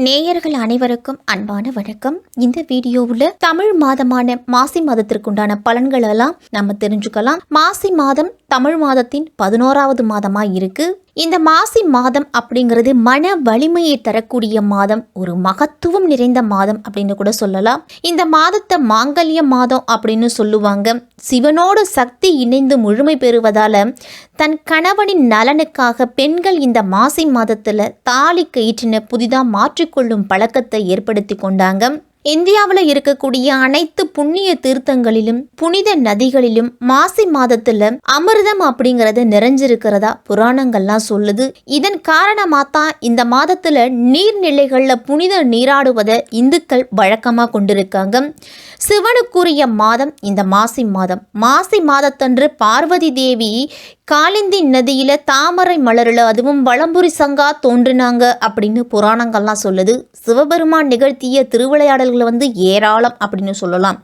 நேயர்கள் அனைவருக்கும் அன்பான வணக்கம். இந்த வீடியோவில் தமிழ் மாதமான மாசி மாதத்திற்குண்டான பலன்கள் எல்லாம் நம்ம தெரிஞ்சுக்கலாம். மாசி மாதம் தமிழ் மாதத்தின் 11வது மாதமா இருக்கு. இந்த மாசி மாதம் அப்படிங்கிறது மன வலிமையை தரக்கூடிய மாதம், ஒரு மகத்துவம் நிறைந்த மாதம் அப்படின்னு கூட சொல்லலாம். இந்த மாதத்தை மாங்கல்ய மாதம் அப்படின்னு சொல்லுவாங்க. சிவனோடு சக்தி இணைந்து முழுமை பெறுவதால தன் கணவனின் நலனுக்காக பெண்கள் இந்த மாசி மாதத்துல தாலி கயிற்றின புதிதா மாற்றிக்கொள்ளும் பழக்கத்தை ஏற்படுத்தி கொண்டாங்க. இந்தியாவில் இருக்கக்கூடிய அனைத்து புண்ணிய தீர்த்தங்களிலும் புனித நதிகளிலும் மாசி மாதத்துல அமிர்தம் அப்படிங்கறது நிறைஞ்சிருக்கிறதா புராணங்கள்லாம் சொல்லுது. இதன் காரணமா தான் இந்த மாதத்துல நீர்நிலைகள்ல புனித நீராடுவதை இந்துக்கள் வழக்கமா கொண்டிருக்காங்க. சிவனுக்குரிய மாதம் இந்த மாசி மாதம். மாசி மாதத்தன்று பார்வதி தேவி காளிந்தி நதியில தாமரை மலரில் அதுவும் வலம்புரி சங்கா தோன்றினாங்க அப்படின்னு புராணங்கள்லாம் சொல்லுது. சிவபெருமான் நிகழ்த்திய திருவிளையாடல்கள் ஏராளம் அப்படின்னு சொல்லலாம்.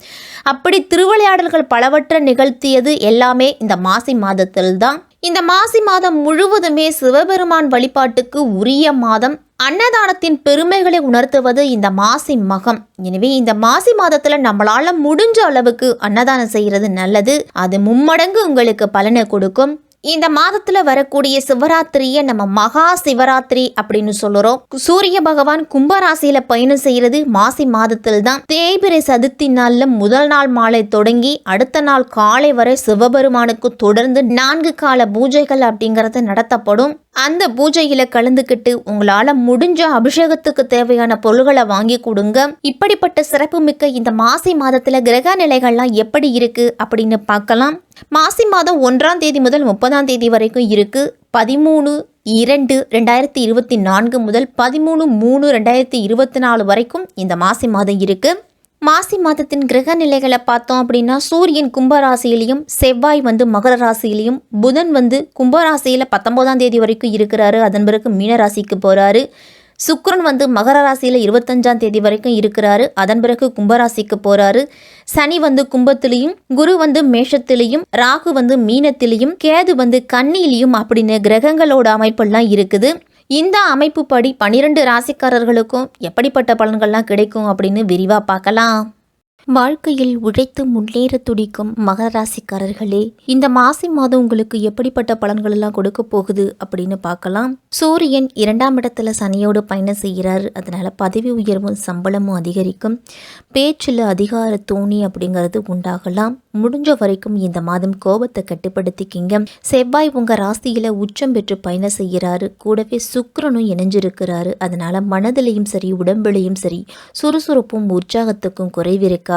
அப்படி திருவிளையாடல்கள் பலவற்றை நிகழ்த்தியது எல்லாமே இந்த மாசி மாதத்தில் தான். இந்த மாசி மாதம் முழுவதுமே சிவபெருமான் வழிபாட்டுக்கு உரிய மாதம். அன்னதானத்தின் பெருமைகளை உணர்த்துவது இந்த மாசி மகம். எனவே இந்த மாசி மாதத்துல நம்மளால முடிஞ்ச அளவுக்கு அன்னதானம் செய்யறது நல்லது. அது மும்மடங்கு உங்களுக்கு பலனை கொடுக்கும். இந்த மாதத்துல வரக்கூடிய சிவராத்திரியை நம்ம மகா சிவராத்திரி அப்படின்னு சொல்லுறோம். சூரிய பகவான் கும்பராசியில பயணம் செய்யறது மாசி மாதத்தில் தான். தேய்பிறை சதுர்த்தி நாள்ல முதல் நாள் மாலை தொடங்கி அடுத்த நாள் காலை வரை சிவபெருமானுக்கு தொடர்ந்து 4 கால பூஜைகள் அப்படிங்கறது நடத்தப்படும். அந்த பூஜையில கலந்துக்கிட்டு உங்களால முடிஞ்ச அபிஷேகத்துக்கு தேவையான பொருள்களை வாங்கி கொடுங்க. இப்படிப்பட்ட சிறப்பு மிக்க இந்த மாசி மாதத்துல கிரக நிலைகள்லாம் எப்படி இருக்கு அப்படின்னு பார்க்கலாம். மாசி மாதம் 1ஆம் தேதி முதல் 30ஆம் தேதி வரைக்கும் இருக்கு. 13/2/2024 முதல் 13/3/2024 வரைக்கும் இந்த மாசி மாதம் இருக்கு. மாசி மாதத்தின் கிரக நிலைகளை பார்த்தோம் அப்படின்னா சூரியன் கும்பராசியிலையும் செவ்வாய் மகர ராசியிலையும் புதன் கும்பராசியில 19ஆம் தேதி வரைக்கும் இருக்கிறாரு. அதன் பிறகு மீன ராசிக்கு போறாரு. சுக்கிரன் மகர ராசியில 25ஆம் தேதி வரைக்கும் இருக்கிறாரு. அதன் பிறகு கும்பராசிக்கு போறாரு. சனி கும்பத்திலையும், குரு மேஷத்திலையும், ராகு மீனத்திலையும், கேது கன்னியிலையும் அப்படின்னு கிரகங்களோட அமைப்பெல்லாம் இருக்குது. இந்த அமைப்பு படி 12 ராசிக்காரர்களுக்கும் எப்படிப்பட்ட பலன்கள்லாம் கிடைக்கும் அப்படின்னு விரிவா பார்க்கலாம். வாழ்க்கையில் உழைத்து முன்னேற துடிக்கும் மகர ராசிக்காரர்களே, இந்த மாசி மாதம் உங்களுக்கு எப்படிப்பட்ட பலன்கள் எல்லாம் கொடுக்க போகுது அப்படின்னு பார்க்கலாம். சூரியன் 2ஆம் இடத்துல சனியோடு பயணம் செய்கிறார். அதனால பதவி உயர்வும் சம்பளமும் அதிகரிக்கும். பேச்சில் அதிகார தோணி அப்படிங்கிறது உண்டாகலாம். முடிஞ்ச வரைக்கும் இந்த மாதம் கோபத்தை கட்டுப்படுத்திக்கிங்க. செவ்வாய் உங்க ராசியில உச்சம் பெற்று பயணம் செய்கிறாரு. கூடவே சுக்கிரனும் இணைஞ்சிருக்கிறாரு. அதனால மனதிலையும் சரி உடம்பிலையும் சரி சுறுசுறுப்பும் உற்சாகத்துக்கும் குறைவிருக்காது.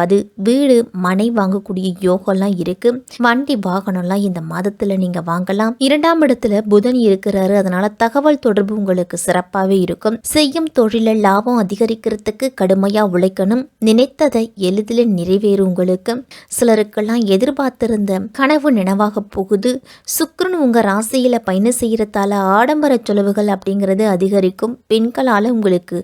வீடு மனை வாங்கக்கூடிய யோகம்லாம் இருக்கு. வண்டி வாகனம்லாம் இந்த மாதத்துல நீங்க வாங்கலாம். 2ஆம் இடத்துல புதன் இருக்கிறாரு. அதனால தகவல் தொடர்பு உங்களுக்கு சிறப்பாகவே இருக்கும். செய்யும் தொழில லாபம் அதிகரிக்கிறதுக்கு கடுமையா உழைக்கணும். நினைத்ததை எளிதில் நிறைவேறும். உங்களுக்கு சிலருக்கு எதிர்பார்த்திருந்த கனவு நினைவாக போகுது. சுக்கிரன் உங்க ராசியில பயணம் செய்யறதால ஆடம்பர செலவுகள் அப்படிங்கிறது அதிகரிக்கும். பெண்களால உங்களுக்கு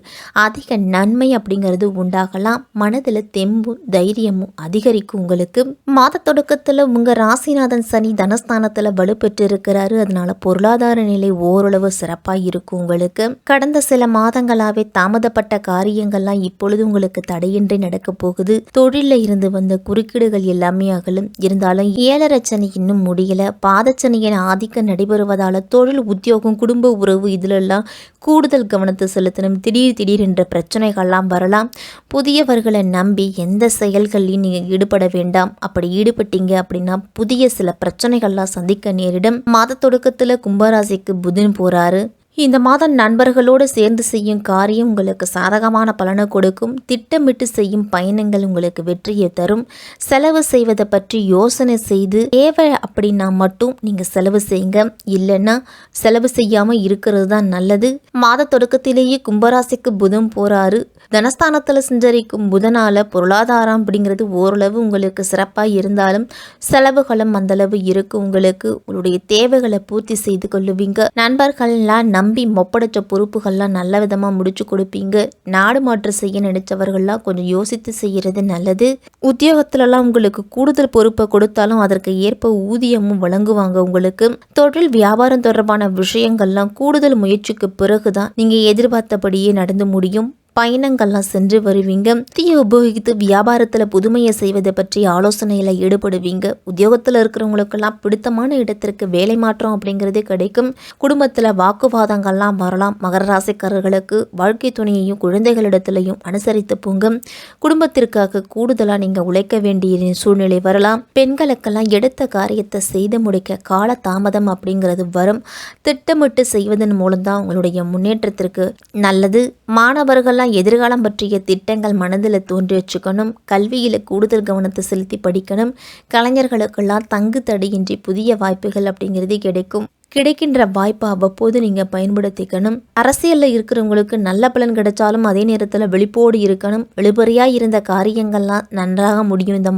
அதிக நன்மை அப்படிங்கிறது உண்டாகலாம். மனதுல தெம்பும் தைரியமும் அதிகரிக்கும். உங்களுக்கு மாத தொடக்கத்துல உங்க ராசிநாதன் சனி தனஸ்தானத்துல வலுப்பெற்று இருக்கிறாரு. அதனால பொருளாதார நிலை ஓரளவு சிறப்பா இருக்கும். உங்களுக்கு கடந்த சில மாதங்களாவே தாமதப்பட்ட காரியங்கள்லாம் இப்பொழுது உங்களுக்கு தடையின்றி நடக்க போகுது. தொழில இருந்து வந்த குறுக்கீடுகள் எல்லாமே அகலும். இருந்தாலும் 7.5 சனி இன்னும் முடியல. பாதச்சனியின் ஆதிக்கம் நடைபெறுவதால தொழில், உத்தியோகம், குடும்ப உறவு இதுலெல்லாம் கூடுதல் கவனத்தை செலுத்தணும். திடீர் என்ற பிரச்சனைகள்லாம் வரலாம். புதியவர்களை நம்பி எந்த செயல்களையும் நீங்கள் ஈடுபட வேண்டாம். அப்படி ஈடுபட்டீங்க அப்படின்னா புதிய சில பிரச்சனைகள்லாம் சந்திக்க நேரிடும். மாத தொடக்கத்தில் கும்பராசிக்கு புதன் போறாரு. இந்த மாதம் நண்பர்களோடு சேர்ந்து செய்யும் காரியம் உங்களுக்கு சாதகமான பலனை கொடுக்கும். திட்டமிட்டு செய்யும் பயணங்கள் உங்களுக்கு வெற்றியை தரும். செலவு செய்வதை பற்றி யோசனை செய்து தேவை அப்படின்னா மட்டும் நீங்கள் செலவு செய்யுங்க. இல்லைன்னா செலவு செய்யாமல் இருக்கிறது தான் நல்லது. மாத தொடக்கத்திலேயே கும்பராசிக்கு புதன் போறாரு. தனஸ்தானத்தில் சஞ்சரிக்கும் புதனால பொருளாதாரம் அப்படிங்கிறது ஓரளவு உங்களுக்கு சிறப்பாக இருந்தாலும் செலவுகளும் அந்தளவு இருக்கும். உங்களுக்கு உங்களுடைய தேவைகளை பூர்த்தி செய்து கொள்ளுவீங்க. நண்பர்கள்லாம் நம்பி ஒப்படைச்ச பொறுப்புகள்லாம் நல்ல விதமாக முடிச்சு கொடுப்பீங்க. நாடு மாற்றம் செய்ய நினைச்சவர்கள்லாம் கொஞ்சம் யோசித்து செய்கிறது நல்லது. உத்தியோகத்திலலாம் உங்களுக்கு கூடுதல் பொறுப்பை கொடுத்தாலும் அதற்கு ஏற்ப ஊதியமும் வழங்குவாங்க. உங்களுக்கு தொழில் வியாபாரம் தொடர்பான விஷயங்கள்லாம் கூடுதல் முயற்சிக்கு பிறகுதான் நீங்கள் எதிர்பார்த்தபடியே நடந்து முடியும். பயணங்கள்லாம் சென்று வருவீங்க. தீய உபயோகித்து வியாபாரத்தில் புதுமையை செய்வதை பற்றி ஆலோசனையில் ஈடுபடுவீங்க. உத்தியோகத்தில் இருக்கிறவங்களுக்கெல்லாம் பிடித்தமான இடத்திற்கு வேலை மாற்றம் அப்படிங்கிறது கிடைக்கும். குடும்பத்தில் வாக்குவாதங்கள்லாம் வரலாம். மகர ராசிக்காரர்களுக்கு வாழ்க்கை துணையையும் குழந்தைகளிடத்திலையும் அனுசரித்து போங்க. குடும்பத்திற்காக கூடுதலாக நீங்கள் உழைக்க வேண்டிய சூழ்நிலை வரலாம். பெண்களுக்கெல்லாம் எடுத்த காரியத்தை செய்து முடிக்க கால தாமதம் அப்படிங்கிறது வரும். திட்டமிட்டு செய்வதன் மூலம்தான் உங்களுடைய முன்னேற்றத்திற்கு நல்லது. மாணவர்கள்லாம் எதிர்காலம் பற்றிய திட்டங்கள் மனதில் தோன்றி வச்சுக்கணும். கல்வியில் கூடுதல் கவனத்தை செலுத்தி படிக்கணும். கலைஞர்களுக்கெல்லாம் தங்கு தடையின்றி புதிய வாய்ப்புகள் அப்படிங்கிறது கிடைக்கின்ற வாய்ப்பை அவ்வப்போது நீங்கள் பயன்படுத்திக்கணும். அரசியலில் இருக்கிறவங்களுக்கு நல்ல பலன் கிடைச்சாலும் அதே நேரத்தில் விழிப்போடு இருக்கணும். இழுபறியாக இருந்த காரியங்கள்லாம் நன்றாக முடியும். இந்த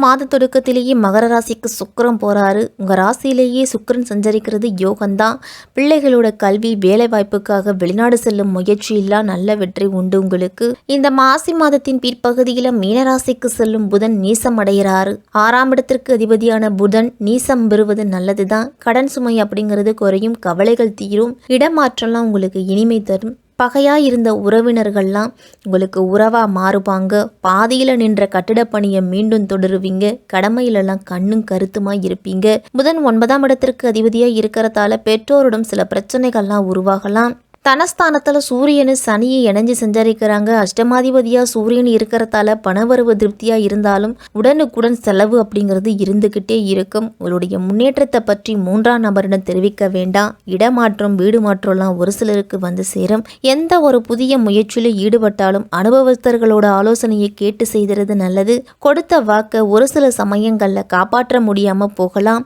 மாத தொடக்கத்திலேயே மகர ராசிக்கு சுக்கிரன் போகிறாரு. உங்கள் ராசியிலேயே சுக்கிரன் சஞ்சரிக்கிறது யோகம்தான். பிள்ளைகளோட கல்வி வேலை வாய்ப்புக்காக வெளிநாடு செல்லும் முயற்சியெல்லாம் நல்ல வெற்றி உண்டு உங்களுக்கு. இந்த மாசி மாதத்தின் பிற்பகுதியில் மீனராசிக்கு செல்லும் புதன் நீசம் அடைகிறாரு. 6ஆம் இடத்திற்கு அதிபதியான புதன் நீசம் பெறுவது நல்லதுதான். கடன் சுமை அப்படிங்கிறது குறையும். கவலைகள் தீரும். இடமாற்றம்லாம் உங்களுக்கு இனிமை தரும். பகையாக இருந்த உறவினர்கள்லாம் உங்களுக்கு உறவாக மாறுபாங்க. பாதியில் நின்ற கட்டிடப் பணியை மீண்டும் தொடருவீங்க. கடமையிலெல்லாம் கண்ணும் கருத்துமாக இருப்பீங்க. புதன் 9ஆம் இடத்திற்கு அதிபதியாக இருக்கிறதால பெற்றோரிடம் சில பிரச்சனைகள்லாம் உருவாகலாம். தனஸ்தானத்தில் சூரியனு சனியை இணைஞ்சு சஞ்சரிக்கிறாங்க. அஷ்டமாதிபதியாக சூரியன் இருக்கிறதால பணவரவு திருப்தியாக இருந்தாலும் உடனுக்குடன் செலவு அப்படிங்கிறது இருந்துக்கிட்டே இருக்கும். உங்களுடைய முன்னேற்றத்தை பற்றி 3ஆம் நபரிடம் தெரிவிக்க வேண்டாம். இடமாற்றம் வீடு மாற்றம்லாம் ஒரு சிலருக்கு வந்து சேரும். எந்த ஒரு புதிய முயற்சியில் ஈடுபட்டாலும் அனுபவஸ்தர்களோட ஆலோசனையை கேட்டு செய்கிறது நல்லது. கொடுத்த வாக்கை ஒரு சில சமயங்களில் காப்பாற்ற முடியாமல் போகலாம்.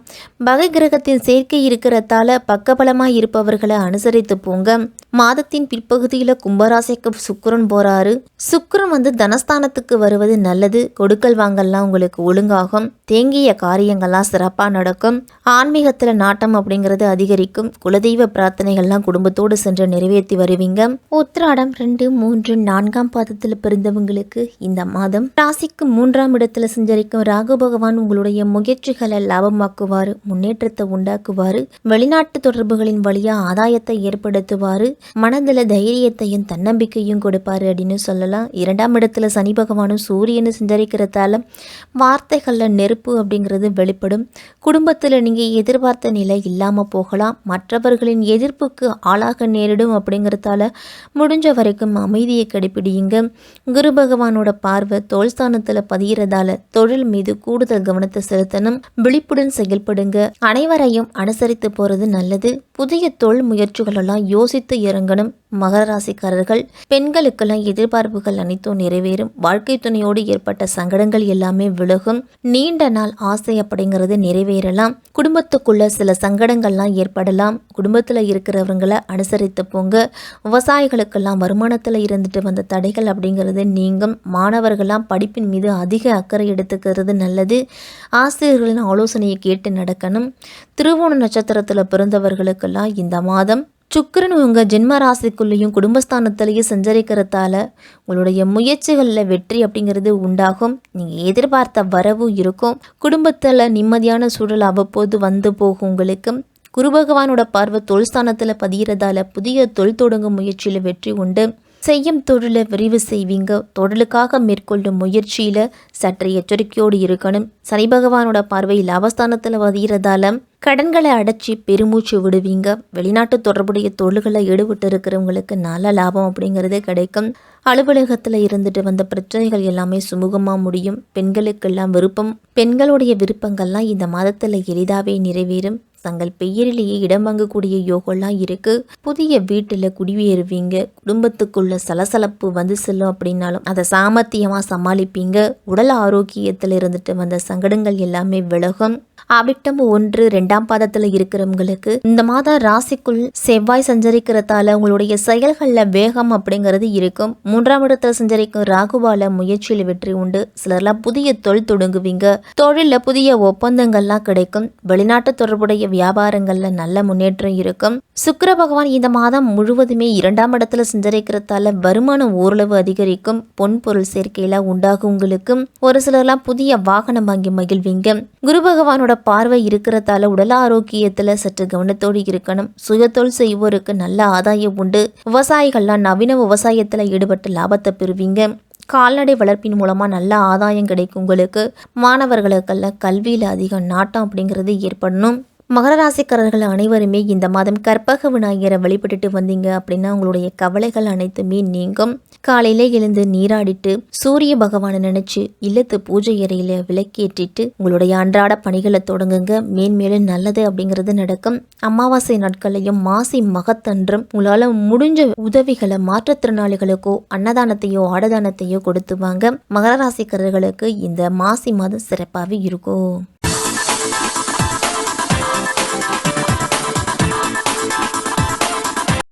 பகை கிரகத்தின் சேர்க்கை இருக்கிறதால பக்கபலமாக இருப்பவர்களை அனுசரித்து போங்க. மாதத்தின் பிற்பகுதியில் கும்பராசிக்கு சுக்கிரன் போறாரு. சுக்கிரன் தனஸ்தானத்துக்கு வருவது நல்லது. கொடுக்கல் வாங்கல்லாம் உங்களுக்கு ஒழுங்காகும். தேங்கிய காரியங்கள்லாம் சிறப்பாக நடக்கும். ஆன்மீகத்தில் நாட்டம் அப்படிங்கிறது அதிகரிக்கும். குலதெய்வ பிரார்த்தனைகள்லாம் குடும்பத்தோடு சென்று நிறைவேற்றி வருவீங்க. உத்திராடம் 2, 3, 4ஆம் பாதத்தில் பிறந்தவங்களுக்கு இந்த மாதம் ராசிக்கு 3ஆம் இடத்துல சஞ்சரிக்கும் ராகு பகவான் உங்களுடைய முயற்சிகளை லாபமாக்குவார். முன்னேற்றத்தை உண்டாக்குவார். வெளிநாட்டு தொடர்புகளின் வழியா ஆதாயத்தை ஏற்படுத்துவார். மனதில் தைரியத்தையும் தன்னம்பிக்கையும் கொடுப்பாரு அப்படின்னு சொல்லலாம். 2ஆம் இடத்துல சனி பகவானும் சூரியனும் சஞ்சரிக்கிறதால வார்த்தைகளில் நெருப்பு அப்படிங்கிறது வெளிப்படும். குடும்பத்தில் நீங்கள் எதிர்பார்த்த நிலை இல்லாமல் போகலாம். மற்றவர்களின் எதிர்ப்புக்கு ஆளாக நேரிடும். அப்படிங்கிறதால முடிஞ்ச வரைக்கும் அமைதியை கடைப்பிடியுங்க. குரு பகவானோட பார்வை தோல் ஸ்தானத்தில் பதிகிறதால தொழில் மீது கூடுதல் கவனத்தை செலுத்தணும். விழிப்புடன் செயல்படுங்க. அனைவரையும் அனுசரித்து போகிறது நல்லது. புதிய தொழில் முயற்சிகளெல்லாம் யோசித்து இறங்கணும். மகர ராசிக்காரர்கள் பெண்களுக்கெல்லாம் எதிர்பார்ப்புகள் அனைத்தும் நிறைவேறும். வாழ்க்கை துணையோடு ஏற்பட்ட சங்கடங்கள் எல்லாமே விலகும். நீண்ட நாள் ஆசை அப்படிங்கிறது நிறைவேறலாம். குடும்பத்துக்குள்ள சில சங்கடங்கள்லாம் ஏற்படலாம். குடும்பத்தில் இருக்கிறவங்களை அனுசரித்து போங்க. விவசாயிகளுக்கெல்லாம் வருமானத்தில் இருந்துட்டு வந்த தடைகள் அப்படிங்கிறது நீங்கும். மாணவர்கள்லாம் படிப்பின் மீது அதிக அக்கறை எடுத்துக்கிறது நல்லது. ஆசிரியர்களின் ஆலோசனையை கேட்டு நடக்கணும். திருவோண நட்சத்திரத்தில் பிறந்தவர்களுக்கெல்லாம் இந்த மாதம் சுக்கிரன் உங்கள் ஜென்ம ராசிக்குள்ளேயும் குடும்பஸ்தானத்திலேயே சஞ்சரிக்கிறதால உங்களுடைய முயற்சிகளில் வெற்றி அப்படிங்கிறது உண்டாகும். நீங்கள் எதிர்பார்த்த வரவு இருக்கும். குடும்பத்தில் நிம்மதியான சூழல் அவ்வப்போது வந்து போகும். உங்களுக்கு குரு பகவானோட பார்வை தொழில் ஸ்தானத்தில் பதிகிறதால புதிய தொழில் தொடங்கும் முயற்சியில் வெற்றி உண்டு. செய்யும் தொழிலை விரிவு செய்வீங்க. தொழிலுக்காக மேற்கொள்ளும் முயற்சியில் சற்று எச்சரிக்கையோடு இருக்கணும். சனி பகவானோட பார்வை லாபஸ்தானத்தில் பதிகிறதால கடன்களை அடைச்சி பெருமூச்சு விடுவீங்க. வெளிநாட்டு தொடர்புடைய தொழில்களை ஈடுபட்டு இருக்கிறவங்களுக்கு நல்ல லாபம் அப்படிங்கிறது கிடைக்கும். அலுவலகத்தில் இருந்துட்டு வந்த பிரச்சனைகள் எல்லாமே சுமூகமாக முடியும். பெண்களுக்கெல்லாம் பெண்களுடைய விருப்பங்கள்லாம் இந்த மாதத்தில் எளிதாகவே நிறைவேறும். தங்கள் பெயரிலேயே இடம் வாங்கக்கூடிய யோகம்லாம் இருக்கு. புதிய வீட்டில் குடியேறுவீங்க. குடும்பத்துக்குள்ள சலசலப்பு செல்லும் அப்படின்னாலும் அதை சாமர்த்தியமாக சமாளிப்பீங்க. உடல் ஆரோக்கியத்தில் இருந்துட்டு வந்த சங்கடங்கள் எல்லாமே விலகும். அவிட்டம் 1, 2ஆம் பாதத்தில் இருக்கிறவங்களுக்கு இந்த மாதம் ராசிக்குள் செவ்வாய் சஞ்சரிக்கிறதால உங்களுடைய செயல்களில் வேகம் அப்படிங்கிறது இருக்கும். 3ஆம் இடத்துல சஞ்சரிக்கும் ராகுவால முயற்சியில் வெற்றி உண்டு. சிலர்லாம் புதிய தொழில் தொடங்குவீங்க. தொழிலில் புதிய ஒப்பந்தங்கள்லாம் கிடைக்கும். வெளிநாட்டு தொடர்புடைய வியாபாரங்கள்ல நல்ல முன்னேற்றம் இருக்கும். சுக்கிர பகவான் இந்த மாதம் முழுவதுமே 2ஆம் இடத்துல சஞ்சரிக்கிறதால வருமானம் ஓரளவு அதிகரிக்கும். பொன் பொருள் சேர்க்கையில உண்டாகும். உங்களுக்கு ஒரு சிலர்லாம் புதிய வாகனம் வாங்கி மகிழ்வீங்க. குரு பகவானோட சூரியனோட பார்வை இருக்கிறதால உடல் ஆரோக்கியத்துல சற்று கவனத்தோடு இருக்கணும். சுயதொழில் செய்வோருக்கு நல்ல ஆதாயம் உண்டு. விவசாயிகள்லாம் நவீன விவசாயத்துல ஈடுபட்டு லாபத்தை பெறுவீங்க. கால்நடை வளர்ப்பின் மூலமாக நல்ல ஆதாயம் கிடைக்கும் உங்களுக்கு. மாணவர்களுக்கெல்லாம் கல்வியில் அதிக நாட்டம் அப்படிங்கிறது ஏற்படணும். மகர ராசிக்காரர்கள் அனைவருமே இந்த மாதம் கற்பக விநாயகரை வழிபட்டுட்டு வந்தீங்க அப்படின்னா உங்களுடைய கவலைகள் அனைத்துமே நீங்கும். காலையில எழுந்து நீராடிட்டு சூரிய பகவானை நினைச்சு இல்லத்து பூஜை அறையில விளக்கேற்றிட்டு உங்களுடைய அன்றாட பணிகளை தொடங்குங்க. மேன்மேலும் நல்லது அப்படிங்கிறது நடக்கும். அமாவாசை நாட்களையும் மாசி மகத்தன்றும் உங்களால முடிஞ்ச உதவிகளை மாற்றுத்திறனாளிகளுக்கோ அன்னதானத்தையோ ஆடதானத்தையோ கொடுத்து வாங்க. மகர ராசிக்காரர்களுக்கு இந்த மாசி மாதம் சிறப்பாகவே இருக்கும்.